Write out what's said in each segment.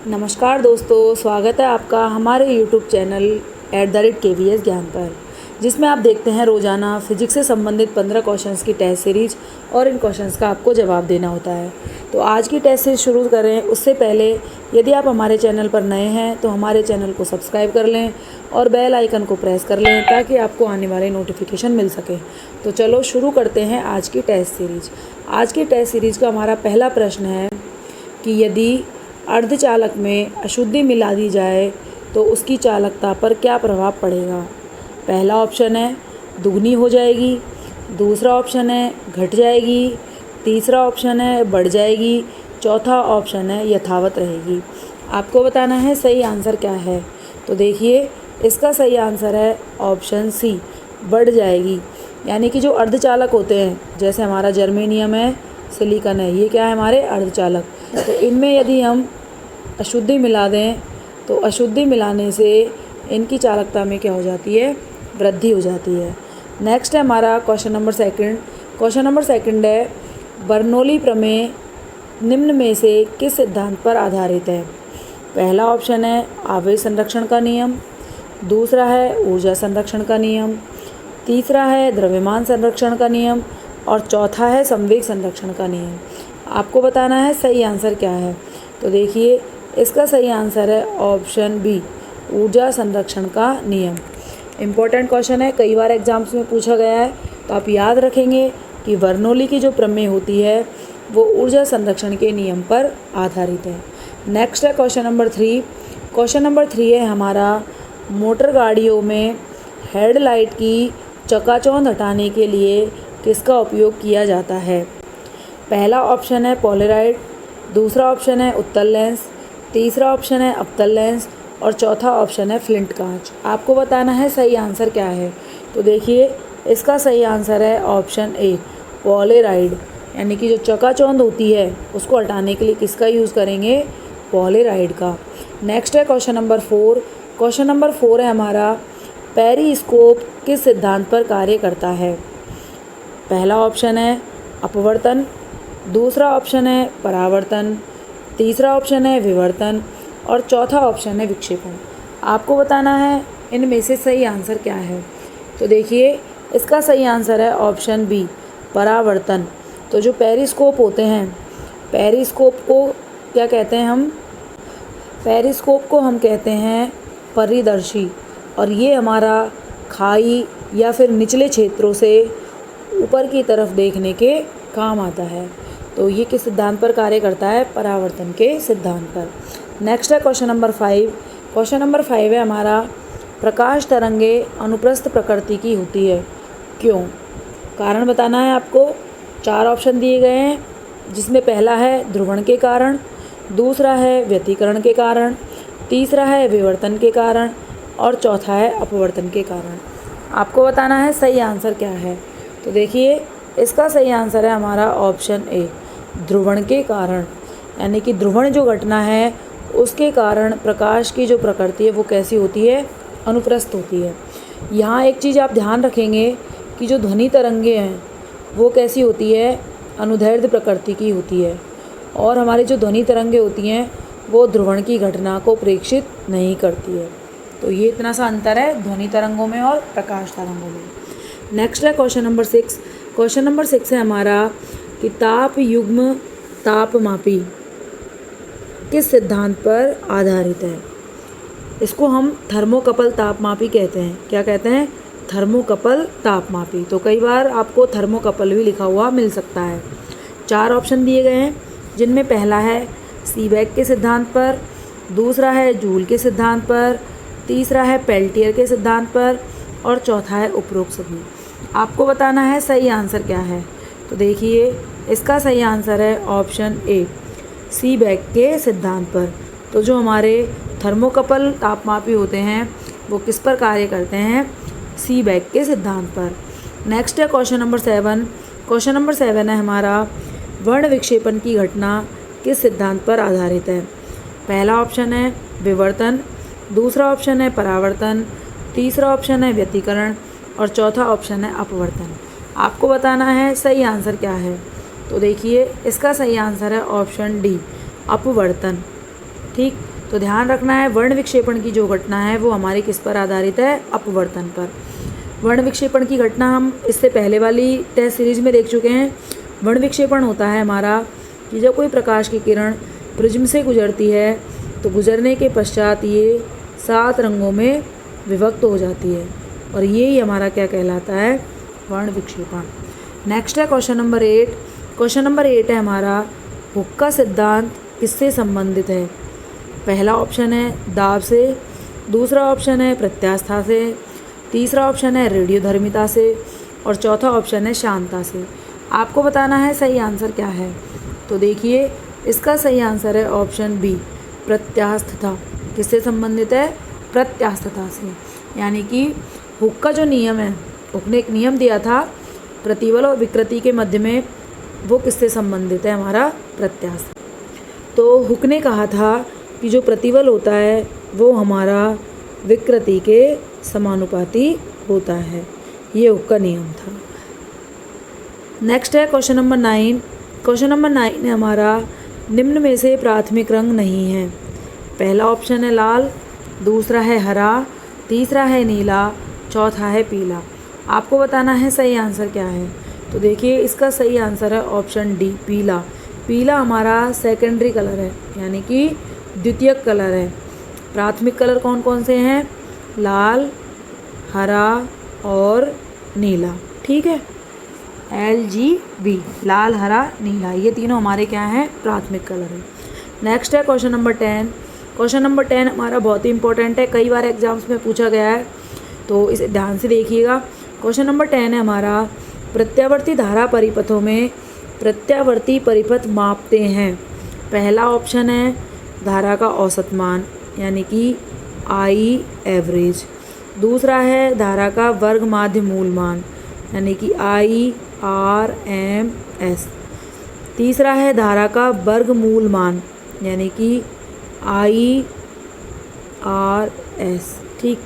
नमस्कार दोस्तों, स्वागत है आपका हमारे YouTube चैनल @KVS ज्ञान पर, जिसमें आप देखते हैं रोज़ाना फिजिक्स से संबंधित 15 क्वेश्चंस की टेस्ट सीरीज और इन क्वेश्चंस का आपको जवाब देना होता है। तो आज की टेस्ट सीरीज शुरू करें उससे पहले यदि आप हमारे चैनल पर नए हैं तो हमारे चैनल को सब्सक्राइब कर लें और बेल आइकन को प्रेस कर लें ताकि आपको आने वाले नोटिफिकेशन मिल सके। तो चलो शुरू करते हैं आज की टेस्ट सीरीज। आज की टेस्ट सीरीज का हमारा पहला प्रश्न है कि यदि अर्धचालक में अशुद्धि मिला दी जाए तो उसकी चालकता पर क्या प्रभाव पड़ेगा। पहला ऑप्शन है दुगनी हो जाएगी, दूसरा ऑप्शन है घट जाएगी, तीसरा ऑप्शन है बढ़ जाएगी, चौथा ऑप्शन है यथावत रहेगी। आपको बताना है सही आंसर क्या है। तो देखिए, इसका सही आंसर है ऑप्शन सी, बढ़ जाएगी। यानी कि जो अर्धचालक होते हैं, जैसे हमारा जर्मेनियम है, सिलिकॉन है, ये क्या है हमारे अर्धचालक। तो इनमें यदि हम अशुद्धि मिला दें तो अशुद्धि मिलाने से इनकी चालकता में क्या हो जाती है, वृद्धि हो जाती है। नेक्स्ट है हमारा question number second. Question number second है बर्नौली प्रमेय निम्न में से किस सिद्धांत पर आधारित है। पहला ऑप्शन है आवेश संरक्षण का नियम, दूसरा है ऊर्जा संरक्षण का नियम, तीसरा है द्रव्यमान संरक्षण का नियम और चौथा है संवेग संरक्षण का नियम। आपको बताना है सही आंसर क्या है। तो देखिए, इसका सही आंसर है ऑप्शन बी, ऊर्जा संरक्षण का नियम। इम्पोर्टेंट क्वेश्चन है, कई बार एग्जाम्स में पूछा गया है, तो आप याद रखेंगे कि बर्नौली की जो प्रमेय होती है वो ऊर्जा संरक्षण के नियम पर आधारित है। नेक्स्ट है क्वेश्चन नंबर 3। क्वेश्चन नंबर 3 है हमारा मोटर गाड़ियों में हेडलाइट की चकाचौंध हटाने के लिए किसका उपयोग किया जाता है। पहला ऑप्शन है पॉलराइड, दूसरा ऑप्शन है उत्तल लेंस, तीसरा ऑप्शन है अवतल लेंस और चौथा ऑप्शन है फ्लिंट कांच। आपको बताना है सही आंसर क्या है। तो देखिए, इसका सही आंसर है ऑप्शन ए, पॉलराइड। यानी कि जो चकाचौंध होती है उसको हटाने के लिए किसका यूज़ करेंगे, पॉलराइड का। नेक्स्ट है क्वेश्चन नंबर 4। क्वेश्चन नंबर 4 है हमारा पेरिस्कोप किस सिद्धांत पर कार्य करता है। पहला ऑप्शन है अपवर्तन, दूसरा ऑप्शन है परावर्तन, तीसरा ऑप्शन है विवर्तन और चौथा ऑप्शन है विक्षेपण। आपको बताना है इनमें से सही आंसर क्या है। तो देखिए, इसका सही आंसर है ऑप्शन बी, परावर्तन। तो जो पेरिस्कोप होते हैं, पेरिस्कोप को क्या कहते हैं हम, पेरिस्कोप को हम कहते हैं परिदर्शी, और ये हमारा खाई या फिर निचले क्षेत्रों से ऊपर की तरफ देखने के काम आता है। तो ये किस सिद्धांत पर कार्य करता है, परावर्तन के सिद्धांत पर। नेक्स्ट है क्वेश्चन नंबर 5। क्वेश्चन नंबर 5 है हमारा प्रकाश तरंगे अनुप्रस्थ प्रकृति की होती है, क्यों। कारण बताना है आपको। 4 ऑप्शन दिए गए हैं, जिसमें पहला है ध्रुवण के कारण, दूसरा है व्यतिकरण के कारण, तीसरा है विवर्तन के कारण और चौथा है अपवर्तन के कारण। आपको बताना है सही आंसर क्या है। तो देखिए, इसका सही आंसर है हमारा ऑप्शन ए, ध्रुवण के कारण। यानी कि ध्रुवण जो घटना है उसके कारण प्रकाश की जो प्रकृति है वो कैसी होती है, अनुप्रस्थ होती है। यहाँ एक चीज़ आप ध्यान रखेंगे कि जो ध्वनि तरंगे हैं वो कैसी होती है, अनुदैर्ध्य प्रकृति की होती है, और हमारी जो ध्वनि तरंगे होती हैं वो ध्रुवण की घटना को प्रेक्षित नहीं करती है। तो ये इतना सा अंतर है ध्वनि तरंगों में और प्रकाश तरंगों में। नेक्स्ट है क्वेश्चन नंबर 6। क्वेश्चन नंबर 6 है हमारा कि ताप युग्म तापमापी किस सिद्धांत पर आधारित है। इसको हम थर्मोकपल तापमापी कहते हैं। क्या कहते हैं, थर्मोकपल तापमापी। तो कई बार आपको थर्मोकपल भी लिखा हुआ मिल सकता है। 4 ऑप्शन दिए गए हैं, जिनमें पहला है सीबेक के सिद्धांत पर, दूसरा है जूल के सिद्धांत पर, तीसरा है पेल्टियर के सिद्धांत पर और चौथा है उपरोक्त सभी। आपको बताना है सही आंसर क्या है। तो देखिए, इसका सही आंसर है ऑप्शन ए, सीबेक के सिद्धांत पर। तो जो हमारे थर्मोकपल तापमापी होते हैं वो किस पर कार्य करते हैं, सीबेक के सिद्धांत पर। नेक्स्ट है क्वेश्चन नंबर 7। क्वेश्चन नंबर 7 है हमारा वर्ण विक्षेपण की घटना किस सिद्धांत पर आधारित है। पहला ऑप्शन है विवर्तन, दूसरा ऑप्शन है परावर्तन, तीसरा ऑप्शन है व्यतिकरण और चौथा ऑप्शन है अपवर्तन। आपको बताना है सही आंसर क्या है। तो देखिए, इसका सही आंसर है ऑप्शन डी, अपवर्तन। ठीक, तो ध्यान रखना है वर्ण विक्षेपण की जो घटना है वो हमारी किस पर आधारित है, अपवर्तन पर। वर्ण विक्षेपण की घटना हम इससे पहले वाली टेस्ट सीरीज में देख चुके हैं। वर्ण विक्षेपण होता है हमारा कि जब कोई प्रकाश की किरण प्रिज्म से गुजरती है तो गुजरने के पश्चात ये 7 रंगों में विभक्त हो जाती है, और ये ही हमारा क्या कहलाता है, वर्ण विक्षेपण। नेक्स्ट है क्वेश्चन नंबर 8। क्वेश्चन नंबर 8 है हमारा हुक का सिद्धांत किससे संबंधित है। पहला ऑप्शन है दाब से, दूसरा ऑप्शन है प्रत्यास्था से, तीसरा ऑप्शन है रेडियोधर्मिता से, और चौथा ऑप्शन है शांता से। आपको बताना है सही आंसर क्या है। तो देखिए इसका सही आंसर है ऑप्शन बी, प्रत्यास्थता। किससे संबंधित है, प्रत्यास्थता से। यानी कि हुक का जो नियम है, हुक ने एक नियम दिया था प्रतिबल और विकृति के मध्य में, वो किससे संबंधित है, हमारा प्रत्यास्थ। तो हुक ने कहा था कि जो प्रतिबल होता है वो हमारा विकृति के समानुपाती होता है, ये हुक का नियम था। नेक्स्ट है क्वेश्चन नंबर 9। क्वेश्चन नंबर 9 है हमारा निम्न में से प्राथमिक रंग नहीं है। पहला ऑप्शन है लाल, दूसरा है हरा, तीसरा है नीला, चौथा है पीला। आपको बताना है सही आंसर क्या है। तो देखिए इसका सही आंसर है ऑप्शन डी, पीला। पीला हमारा सेकेंडरी कलर है, यानी कि द्वितीयक कलर है। प्राथमिक कलर कौन कौन से हैं, लाल, हरा और नीला। ठीक है, LGB, लाल, हरा, नीला, ये तीनों हमारे क्या हैं, प्राथमिक कलर है। नेक्स्ट है क्वेश्चन नंबर 10। क्वेश्चन नंबर 10 हमारा बहुत ही इंपॉर्टेंट है, कई बार एग्जाम्स में पूछा गया है, तो इसे ध्यान से देखिएगा। क्वेश्चन नंबर 10 है हमारा प्रत्यावर्ती धारा परिपथों में प्रत्यावर्ती परिपथ मापते हैं। पहला ऑप्शन है धारा का औसत मान, यानी कि I एवरेज। दूसरा है धारा का वर्ग माध्य मूल मान, यानी कि IRMS। तीसरा है धारा का वर्ग मूल मान, यानी कि IRS। ठीक,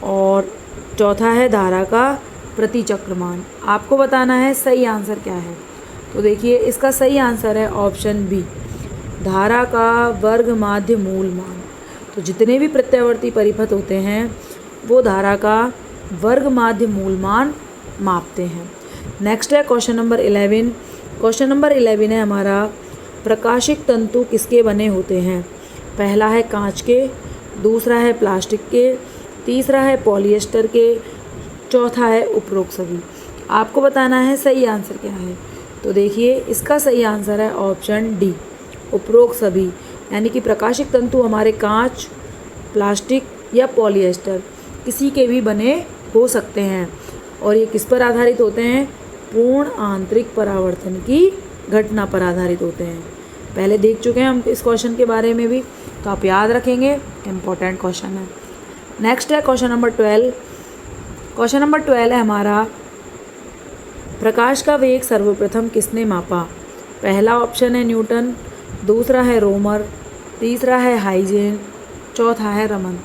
और चौथा है धारा का प्रतिचक्र मान। आपको बताना है सही आंसर क्या है। तो देखिए इसका सही आंसर है ऑप्शन बी, धारा का वर्ग माध्य मूल मान। तो जितने भी प्रत्यावर्ती परिपथ होते हैं वो धारा का वर्ग माध्य मूल मान मापते हैं। नेक्स्ट है क्वेश्चन नंबर 11। क्वेश्चन नंबर 11 है हमारा प्रकाशिक तंतु किसके बने होते हैं। पहला है कांच के, दूसरा है प्लास्टिक के, तीसरा है पॉलिएस्टर के, चौथा है उपरोक्त सभी। आपको बताना है सही आंसर क्या है। तो देखिए इसका सही आंसर है ऑप्शन डी, उपरोक्त सभी। यानी कि प्रकाशिक तंतु हमारे कांच, प्लास्टिक या पॉलिएस्टर किसी के भी बने हो सकते हैं, और ये किस पर आधारित होते हैं, पूर्ण आंतरिक परावर्तन की घटना पर आधारित होते हैं। पहले देख चुके हैं हम इस क्वेश्चन के बारे में भी, तो आप याद रखेंगे, इम्पोर्टेंट क्वेश्चन है। नेक्स्ट है क्वेश्चन नंबर 12। क्वेश्चन नंबर 12 है हमारा प्रकाश का वेग सर्वप्रथम किसने मापा। पहला ऑप्शन है न्यूटन, दूसरा है रोमर, तीसरा है हाइजेन, चौथा है रमन।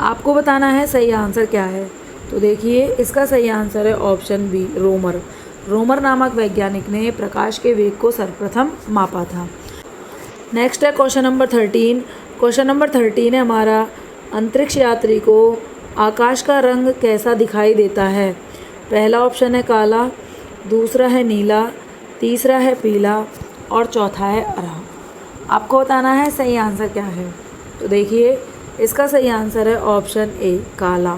आपको बताना है सही आंसर क्या है। तो देखिए इसका सही आंसर है ऑप्शन बी, रोमर। रोमर नामक वैज्ञानिक ने प्रकाश के वेग को सर्वप्रथम मापा था। नेक्स्ट है क्वेश्चन नंबर 13। क्वेश्चन नंबर 13 है हमारा अंतरिक्ष यात्री को आकाश का रंग कैसा दिखाई देता है। पहला ऑप्शन है काला, दूसरा है नीला, तीसरा है पीला और चौथा है हरा। आपको बताना है सही आंसर क्या है। तो देखिए इसका सही आंसर है ऑप्शन ए, काला।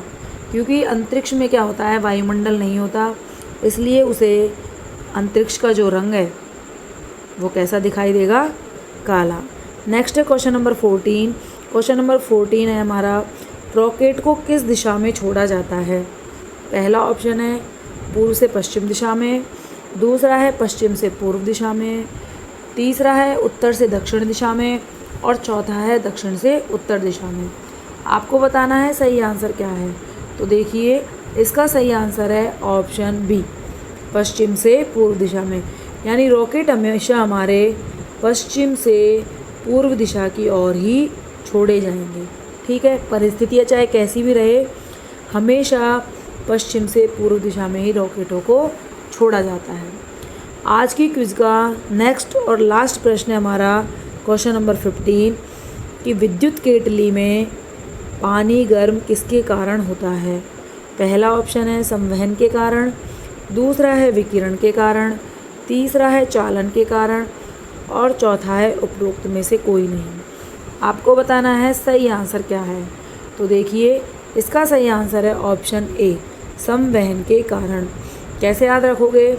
क्योंकि अंतरिक्ष में क्या होता है, वायुमंडल नहीं होता, इसलिए उसे अंतरिक्ष का जो रंग है वो कैसा दिखाई देगा, काला। नेक्स्ट है क्वेश्चन नंबर 14। क्वेश्चन नंबर 14 है हमारा रॉकेट को किस दिशा में छोड़ा जाता है। पहला ऑप्शन है पूर्व से पश्चिम दिशा में, दूसरा है पश्चिम से पूर्व दिशा में, तीसरा है उत्तर से दक्षिण दिशा में और चौथा है दक्षिण से उत्तर दिशा में। आपको बताना है सही आंसर क्या है। तो देखिए इसका सही आंसर है ऑप्शन बी, पश्चिम से पूर्व दिशा में। यानी रॉकेट हमेशा हमारे पश्चिम से पूर्व दिशा की ओर ही छोड़े जाएंगे। ठीक है, परिस्थितियाँ चाहे कैसी भी रहे, हमेशा पश्चिम से पूर्व दिशा में ही रॉकेटों को छोड़ा जाता है। आज की क्विज़ का नेक्स्ट और लास्ट प्रश्न है हमारा क्वेश्चन नंबर 15। कि विद्युत केतली में पानी गर्म किसके कारण होता है। पहला ऑप्शन है संवहन के कारण, दूसरा है विकिरण के कारण, तीसरा है चालन के कारण और चौथा है उपरोक्त में से कोई नहीं। आपको बताना है सही आंसर क्या है। तो देखिए इसका सही आंसर है ऑप्शन ए, संवहन के कारण। कैसे याद रखोगे?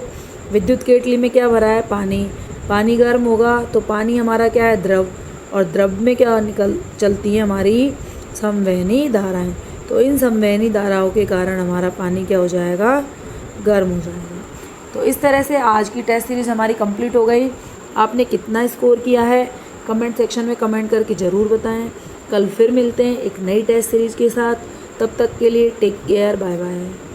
विद्युत केतली में क्या भरा है? पानी। पानी गर्म होगा तो पानी हमारा क्या है? द्रव। और द्रव में क्या चलती है हमारी? संवहनी धाराएं। तो इन संवहनी धाराओं के कारण हमारा पानी क्या हो जाएगा? गर्म हो जाएगा। तो इस तरह से आज की टेस्ट सीरीज़ हमारी कंप्लीट हो गई। आपने कितना स्कोर किया है कमेंट सेक्शन में कमेंट करके ज़रूर बताएं। कल फिर मिलते हैं एक नई टेस्ट सीरीज़ के साथ। तब तक के लिए टेक केयर, बाय बाय।